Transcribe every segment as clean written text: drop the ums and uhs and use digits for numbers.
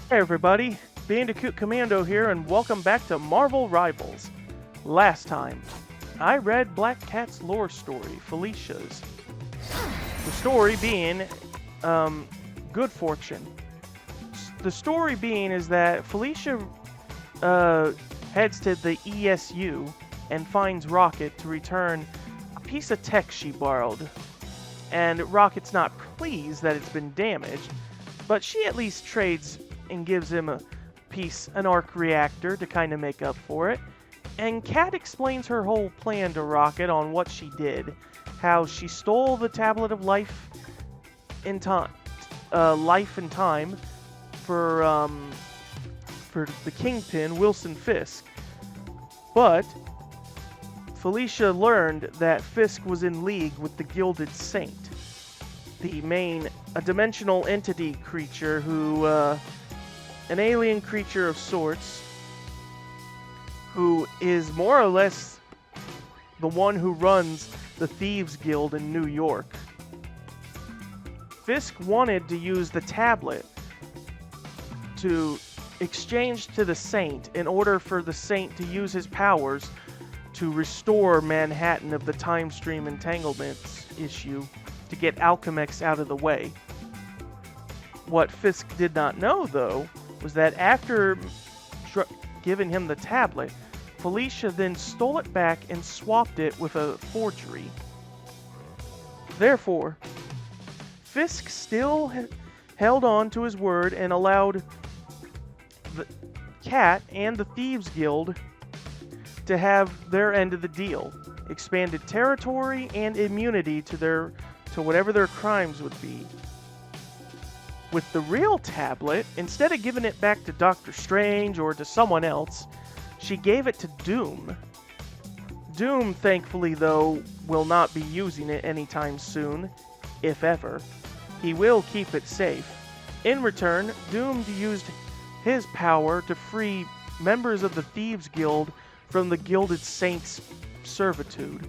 Hey everybody, Bandicoot Commando here, and welcome back to Marvel Rivals. Last time, I read Black Cat's lore story, Felicia's. The story being, Good Fortune. The story being is that Felicia heads to the ESU and finds Rocket to return a piece of tech she borrowed. And Rocket's not pleased that it's been damaged, but she at least trades and gives him a piece, an arc reactor, to kind of make up for it. And Cat explains her whole plan to Rocket on what she did, how she stole the Tablet of Life in time, for the Kingpin, Wilson Fisk. But Felicia learned that Fisk was in league with the Gilded Saint, a dimensional entity creature who, an alien creature of sorts, who is more or less the one who runs the Thieves Guild in New York. Fisk wanted to use the tablet to exchange to the Saint in order for the Saint to use his powers to restore Manhattan of the time stream entanglements issue to get Alchemax out of the way. What Fisk did not know, though, was that after giving him the tablet, Felicia then stole it back and swapped it with a forgery. Therefore, Fisk still held on to his word and allowed the Cat and the Thieves Guild to have their end of the deal, expanded territory and immunity to whatever their crimes would be. With the real tablet, instead of giving it back to Doctor Strange or to someone else, she gave it to Doom. Doom, thankfully, though, will not be using it anytime soon, if ever. He will keep it safe. In return, Doom used his power to free members of the Thieves Guild from the Gilded Saints' servitude.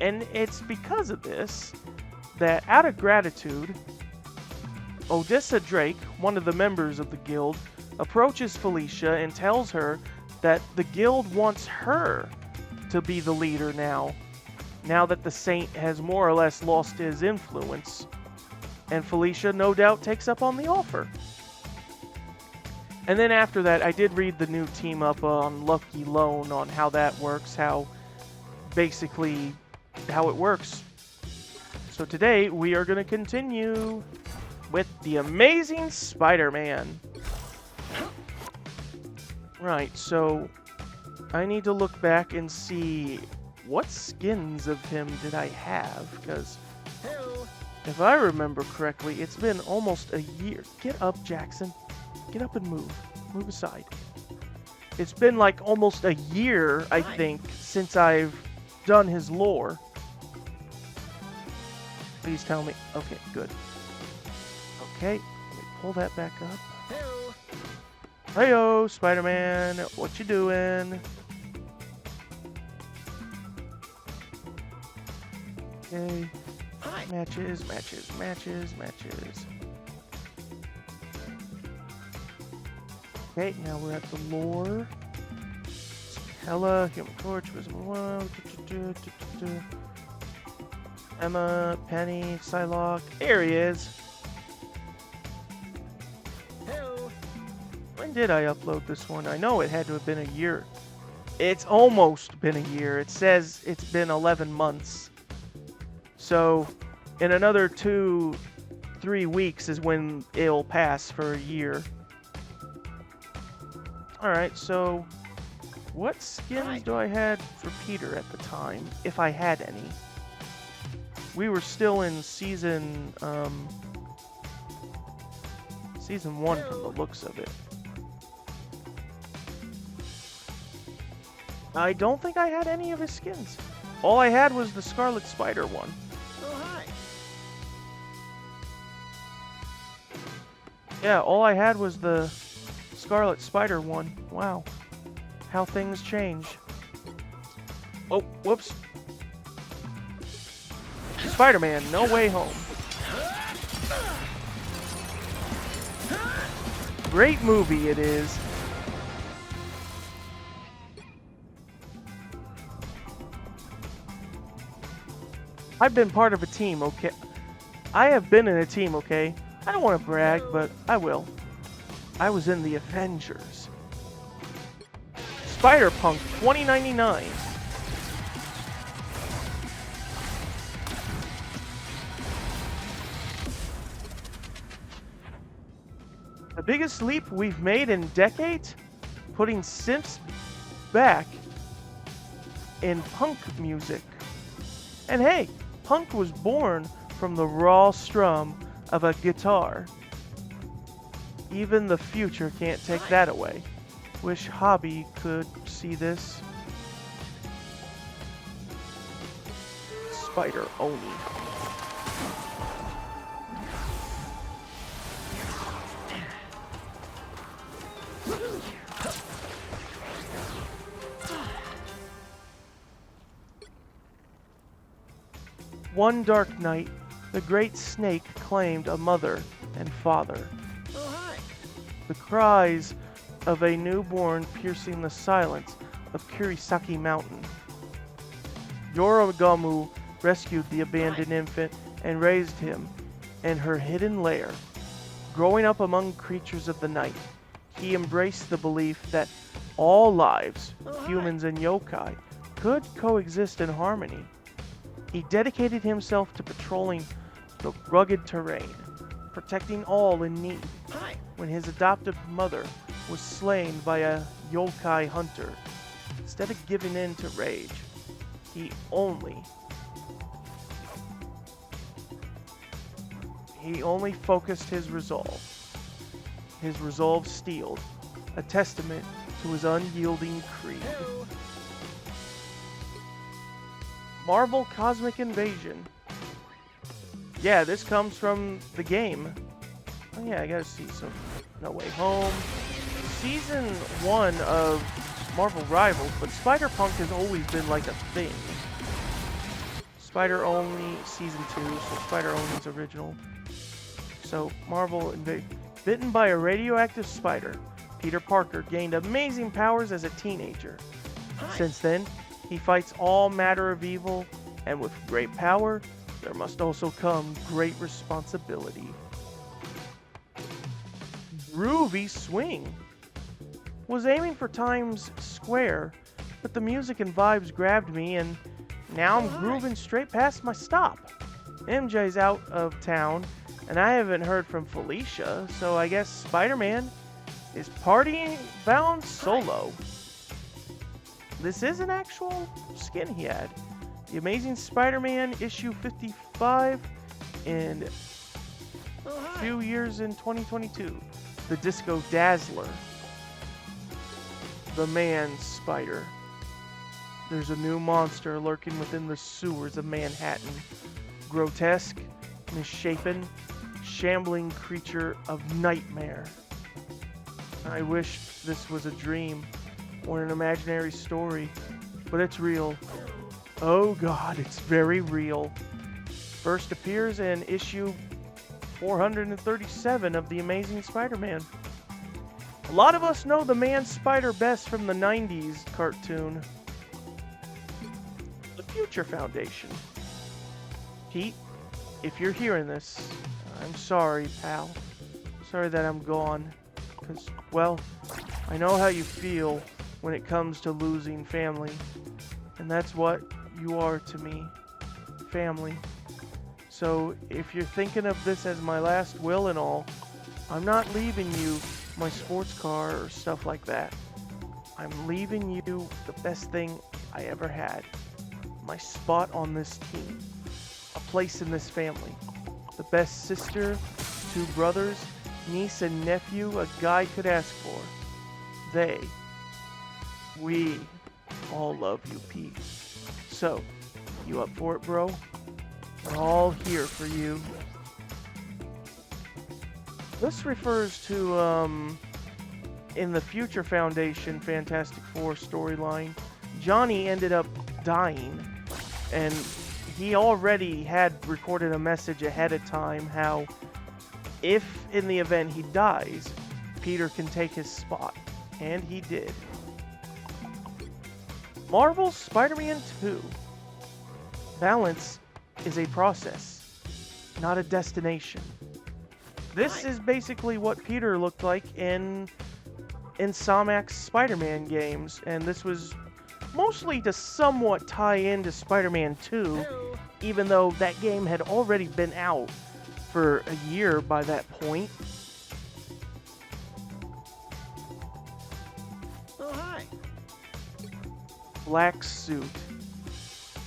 And it's because of this that, out of gratitude, Odessa Drake, one of the members of the guild, approaches Felicia and tells her that the guild wants her to be the leader now that the Saint has more or less lost his influence. And Felicia, no doubt, takes up on the offer. And then after that, I did read the new team up on Lucky Lone on how that works, how it works. So today, we are going to continue with the Amazing Spider-Man. Right, so I need to look back and see what skins of him did I have, because if I remember correctly, it's been almost a year. Get up, Jackson. Get up and move. Move aside. It's been like almost a year, I think, since I've done his lore. Please tell me. Okay, good. Okay, let me pull that back up. Heyo, Spider-Man, what you doing? Okay. Matches. Okay, now we're at the lore. Hela, Human Torch, Visible One, Emma, Penny, Psylocke. There he is. When did I upload this one? I know it had to have been a year. It's almost been a year. It says it's been 11 months. So, in another 2-3 weeks is when it'll pass for a year. Alright, so what skins do I had for Peter at the time, if I had any? We were still in season 1 from the looks of it. I don't think I had any of his skins. All I had was the Scarlet Spider one. Oh, hi. Yeah, all I had was the Scarlet Spider one. Wow. How things change. Oh, whoops. Spider-Man, No Way Home. Great movie it is. I've been part of a team, okay? I have been in a team, okay? I don't want to brag, but I will. I was in the Avengers. Spider-Punk 2099. The biggest leap we've made in decades? Putting synths back in punk music. And hey, punk was born from the raw strum of a guitar. Even the future can't take that away. Wish Hobby could see this. Spider Oni. One dark night, the great snake claimed a mother and father. The cries of a newborn piercing the silence of Kurisaki Mountain. Yoragamu rescued the abandoned infant and raised him in her hidden lair. Growing up among creatures of the night, he embraced the belief that all lives, humans and yokai, could coexist in harmony. He dedicated himself to patrolling the rugged terrain, protecting all in need. When his adoptive mother was slain by a yokai hunter, instead of giving in to rage, he only focused his resolve. His resolve steeled, a testament to his unyielding creed. Marvel Cosmic Invasion. Yeah, this comes from the game. Oh yeah, I gotta see some No Way Home. Season 1 of Marvel Rivals, but Spider-Punk has always been like a thing. Spider Only Season 2, so Spider Only's original. So, Marvel Invasion. Bitten by a radioactive spider, Peter Parker gained amazing powers as a teenager. Since then, he fights all matter of evil, and with great power, there must also come great responsibility. Groovy Swing was aiming for Times Square, but the music and vibes grabbed me, and now I'm grooving straight past my stop. MJ's out of town, and I haven't heard from Felicia, so I guess Spider-Man is partying bound solo. This is an actual skin he had. The Amazing Spider-Man issue 55 in a few years in 2022. The Disco Dazzler. The Man Spider. There's a new monster lurking within the sewers of Manhattan. Grotesque, misshapen, shambling creature of nightmare. I wish this was a dream or an imaginary story, but it's real. Oh god, it's very real. First appears in issue 437 of The Amazing Spider-Man. A lot of us know the Man Spider best from the 90s cartoon. The Future Foundation. Pete, if you're hearing this, I'm sorry, pal. Sorry that I'm gone. Because, well, I know how you feel when it comes to losing family. And that's what you are to me. Family. So, if you're thinking of this as my last will and all, I'm not leaving you my sports car or stuff like that. I'm leaving you the best thing I ever had. My spot on this team. A place in this family. The best sister, 2 brothers, niece and nephew a guy could ask for. We all love you, Pete. So, you up for it, bro? We're all here for you. This refers to, in the Future Foundation Fantastic Four storyline, Johnny ended up dying, and he already had recorded a message ahead of time how if in the event he dies, Peter can take his spot. And he did. Marvel's Spider-Man 2. Balance is a process, not a destination. This is basically what Peter looked like in Insomniac's Spider-Man games, and this was mostly to somewhat tie into Spider-Man 2, even though that game had already been out for a year by that point. Oh, hi. Black suit.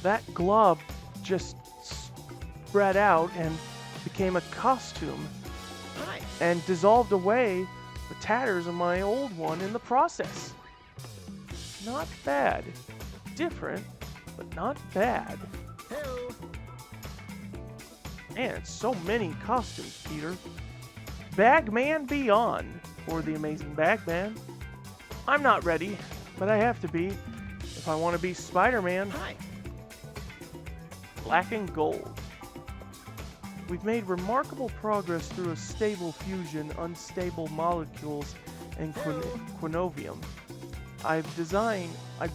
That glove just spread out and became a costume Hi. and dissolved away the tatters of my old one in the process. Not bad. Different, but not bad. Hello. Man, so many costumes, Peter. Bagman Beyond, or the Amazing Bagman. I'm not ready, but I have to be if I want to be Spider-Man. Hi. Black and gold. We've made remarkable progress through a stable fusion, unstable molecules, and quinovium. I've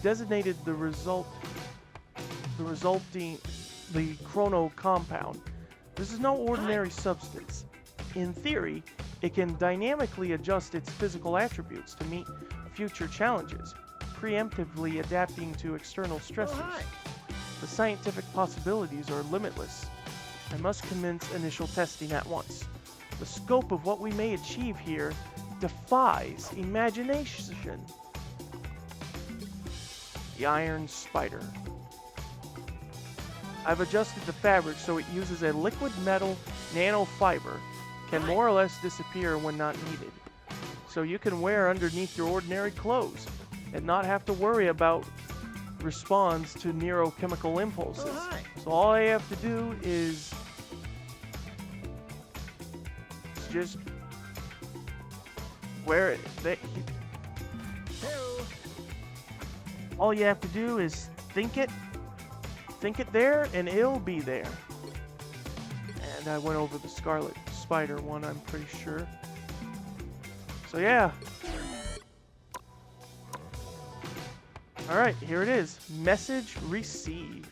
designated the chrono compound. This is no ordinary substance. In theory, it can dynamically adjust its physical attributes to meet future challenges, preemptively adapting to external stressors. Oh, hi. The scientific possibilities are limitless. I must commence initial testing at once. The scope of what we may achieve here defies imagination. The Iron Spider. I've adjusted the fabric so it uses a liquid metal nanofiber, can more or less disappear when not needed. So you can wear underneath your ordinary clothes and not have to worry about responds to neurochemical impulses. Oh, hi. So all I have to do is just wear it. Hello. All you have to do is think it there, and it'll be there. And I went over the Scarlet Spider one, I'm pretty sure. So yeah. Alright, here it is. Message received.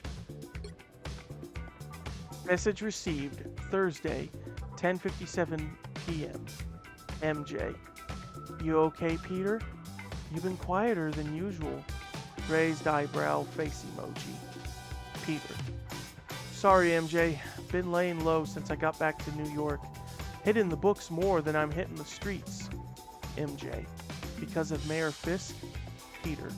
Message received, Thursday, 10:57 p.m. MJ. You okay, Peter? You've been quieter than usual. Raised eyebrow face emoji. Peter. Sorry, MJ. Been laying low since I got back to New York. Hitting the books more than I'm hitting the streets. MJ. Because of Mayor Fisk? Peter.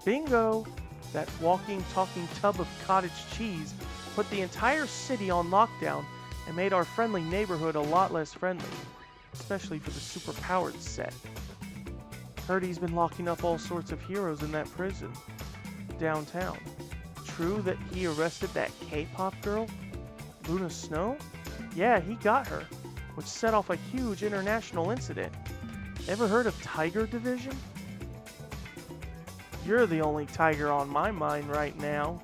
Bingo! That walking, talking tub of cottage cheese put the entire city on lockdown and made our friendly neighborhood a lot less friendly. Especially for the superpowered set. Heard he's been locking up all sorts of heroes in that prison. Downtown. True that he arrested that K-pop girl? Luna Snow? Yeah, he got her, which set off a huge international incident. Ever heard of Tiger Division? You're the only tiger on my mind right now.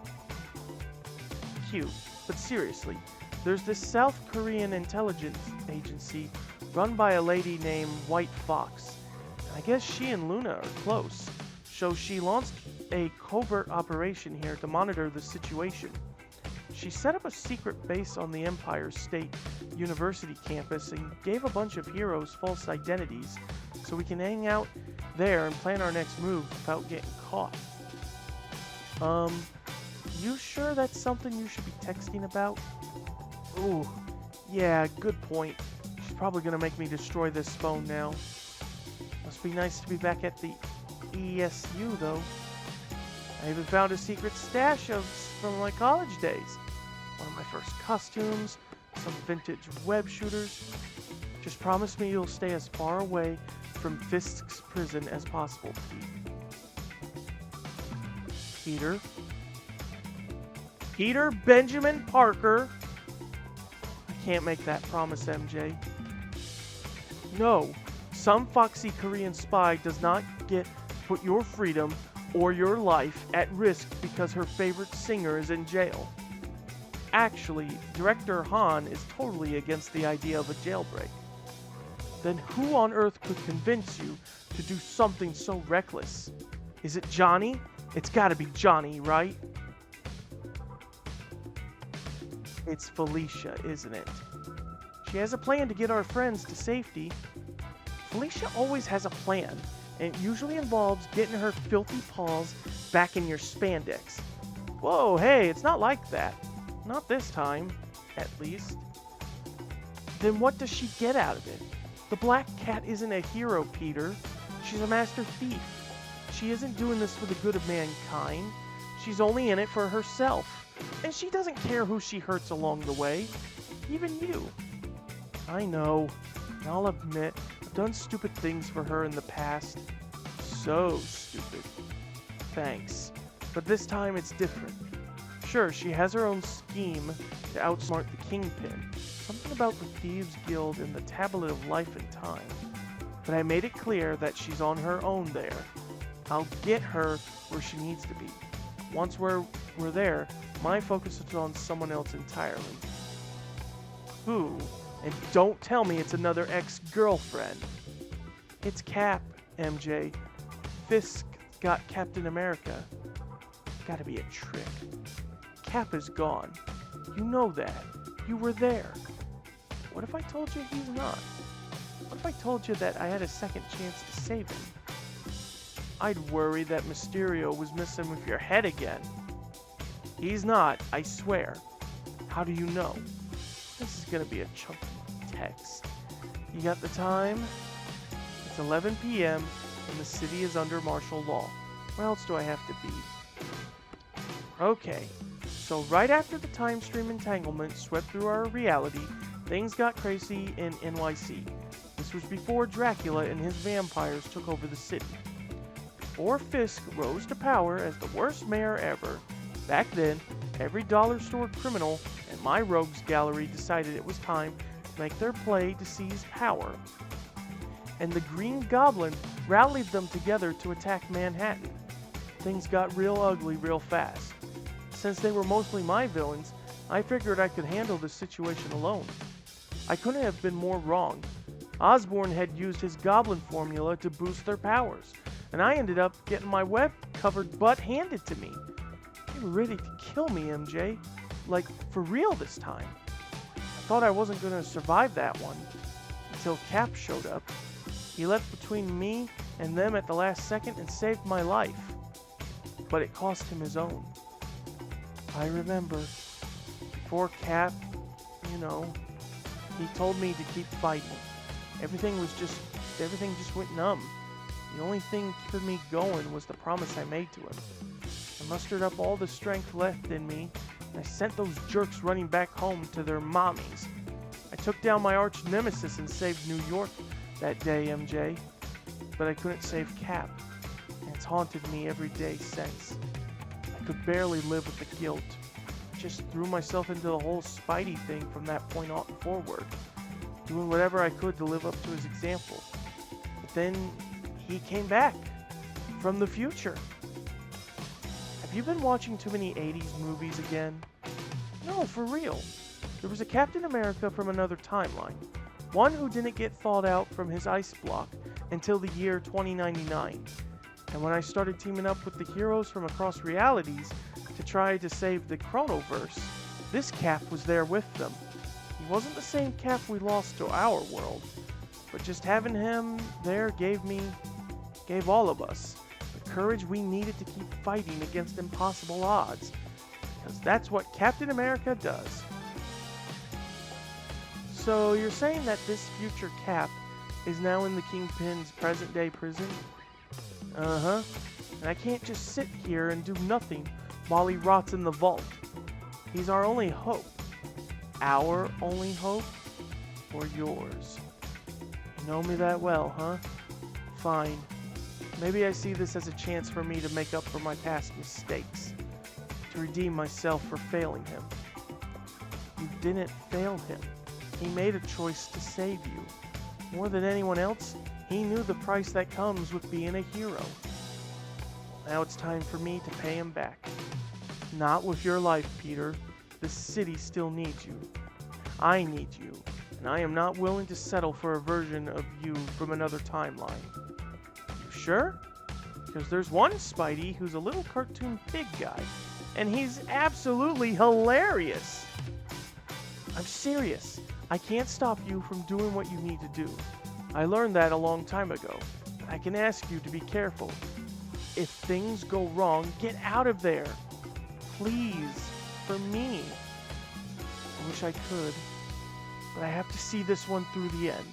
Cute, but seriously, there's this South Korean intelligence agency run by a lady named White Fox. I guess she and Luna are close, so she launched a covert operation here to monitor the situation. She set up a secret base on the Empire State University campus and gave a bunch of heroes false identities so we can hang out there and plan our next move without getting caught. You sure that's something you should be texting about? Ooh, yeah, good point. She's probably gonna make me destroy this phone now. Must be nice to be back at the ESU, though. I even found a secret stash from my college days. One of my first costumes, some vintage web shooters. Just promise me you'll stay as far away from Fisk's prison as possible, Peter. Peter Benjamin Parker. I can't make that promise, MJ. No, some foxy Korean spy does not put your freedom or your life at risk because her favorite singer is in jail. Actually, Director Han is totally against the idea of a jailbreak. then who on earth could convince you to do something so reckless? Is it Johnny? It's gotta be Johnny, right? It's Felicia, isn't it? She has a plan to get our friends to safety. Felicia always has a plan, and it usually involves getting her filthy paws back in your spandex. Whoa, hey, it's not like that. Not this time, at least. Then what does she get out of it? The Black Cat isn't a hero, Peter. She's a master thief. She isn't doing this for the good of mankind. She's only in it for herself. And she doesn't care who she hurts along the way. Even you. I know. And I'll admit, I've done stupid things for her in the past. So stupid. Thanks. But this time it's different. Sure, she has her own scheme to outsmart the Kingpin. Something about the Thieves Guild and the Tablet of Life and Time. But I made it clear that she's on her own there. I'll get her where she needs to be. Once we're there, my focus is on someone else entirely. Who? And don't tell me it's another ex-girlfriend. It's Cap, MJ. Fisk got Captain America. Gotta be a trick. Cap is gone. You know that. You were there. What if I told you he's not? What if I told you that I had a second chance to save him? I'd worry that Mysterio was messing with your head again. He's not, I swear. How do you know? This is gonna be a chunky text. You got the time? It's 11 p.m. and the city is under martial law. Where else do I have to be? Okay, so right after the time stream entanglement swept through our reality, things got crazy in NYC. This was before Dracula and his vampires took over the city. Before Fisk rose to power as the worst mayor ever, back then, every dollar store criminal and my rogues gallery decided it was time to make their play to seize power. And the Green Goblin rallied them together to attack Manhattan. Things got real ugly real fast. Since they were mostly my villains, I figured I could handle this situation alone. I couldn't have been more wrong. Osborn had used his goblin formula to boost their powers, and I ended up getting my web-covered butt handed to me. They were ready to kill me, MJ. Like, for real this time. I thought I wasn't going to survive that one, until Cap showed up. He left between me and them at the last second and saved my life. But it cost him his own. I remember, before Cap, he told me to keep fighting. Everything just went numb. The only thing keeping me going was the promise I made to him. I mustered up all the strength left in me, and I sent those jerks running back home to their mommies. I took down my arch nemesis and saved New York that day, MJ. But I couldn't save Cap, and it's haunted me every day since. I could barely live with the guilt. I just threw myself into the whole Spidey thing from that point on forward, doing whatever I could to live up to his example. But then he came back from the future. Have you been watching too many 80s movies again? No, for real. There was a Captain America from another timeline, one who didn't get thawed out from his ice block until the year 2099. And when I started teaming up with the heroes from across realities to try to save the Chronoverse, this Cap was there with them. He wasn't the same Cap we lost to our world, but just having him there gave all of us the courage we needed to keep fighting against impossible odds, because that's what Captain America does. So you're saying that this future Cap is now in the Kingpin's present-day prison? Uh-huh. And I can't just sit here and do nothing while he rots in the vault. He's our only hope. Our only hope? Or yours? You know me that well, huh? Fine. Maybe I see this as a chance for me to make up for my past mistakes. To redeem myself for failing him. You didn't fail him. He made a choice to save you. More than anyone else, he knew the price that comes with being a hero. Now it's time for me to pay him back. Not with your life, Peter. The city still needs you. I need you. and I am not willing to settle for a version of you from another timeline. You sure? Because there's one Spidey who's a little cartoon pig guy, and he's absolutely hilarious. I'm serious. I can't stop you from doing what you need to do. I learned that a long time ago. I can ask you to be careful. If things go wrong, get out of there. Please, for me. I wish I could, but I have to see this one through the end.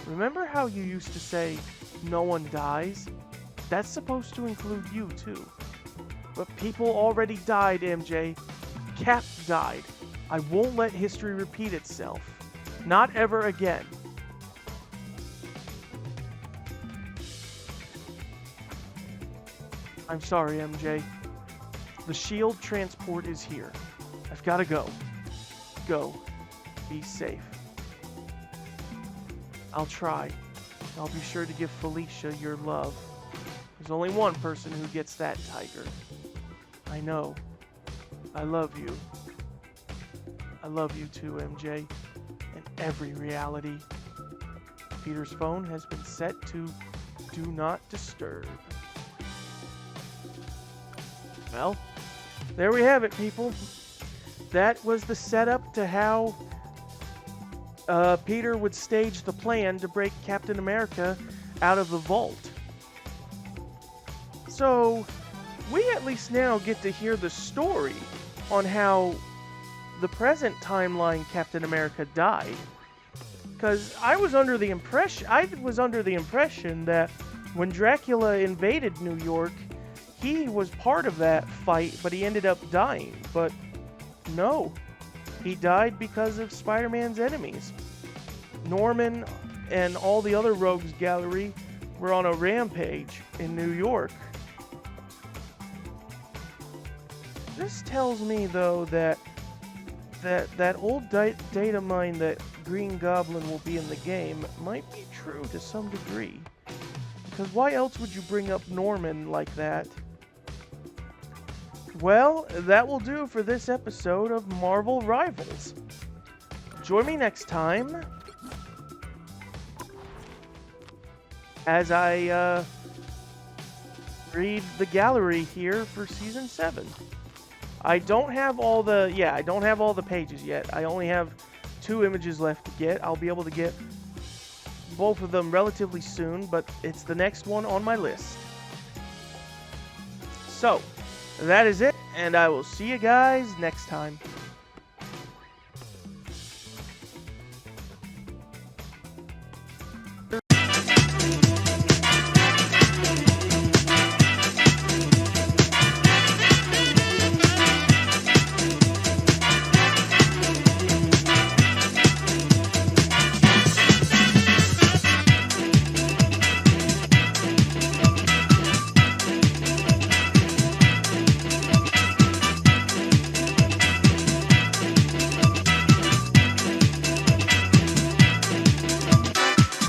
Remember how you used to say, no one dies? That's supposed to include you, too. But people already died, MJ. Cap died. I won't let history repeat itself. Not ever again. I'm sorry, MJ. The SHIELD transport is here. I've got to go. Go. Be safe. I'll try. I'll be sure to give Felicia your love. There's only one person who gets that, Tiger. I know. I love you. I love you too, MJ. In every reality. Peter's phone has been set to Do Not Disturb. Well, there we have it, people. That was the setup to how Peter would stage the plan to break Captain America out of the vault. So, we at least now get to hear the story on how the present timeline Captain America died. Because I was under the impression that when Dracula invaded New York, he was part of that fight, but he ended up dying. But no, he died because of Spider-Man's enemies. Norman and all the other Rogues Gallery were on a rampage in New York. This tells me, though, that old data mine that Green Goblin will be in the game might be true to some degree. Because why else would you bring up Norman like that? Well, that will do for this episode of Marvel Rivals. Join me next time as I read the gallery here for Season 7. I don't have all the pages yet. I only have 2 images left to get. I'll be able to get both of them relatively soon, but it's the next one on my list. So, that is it, and I will see you guys next time.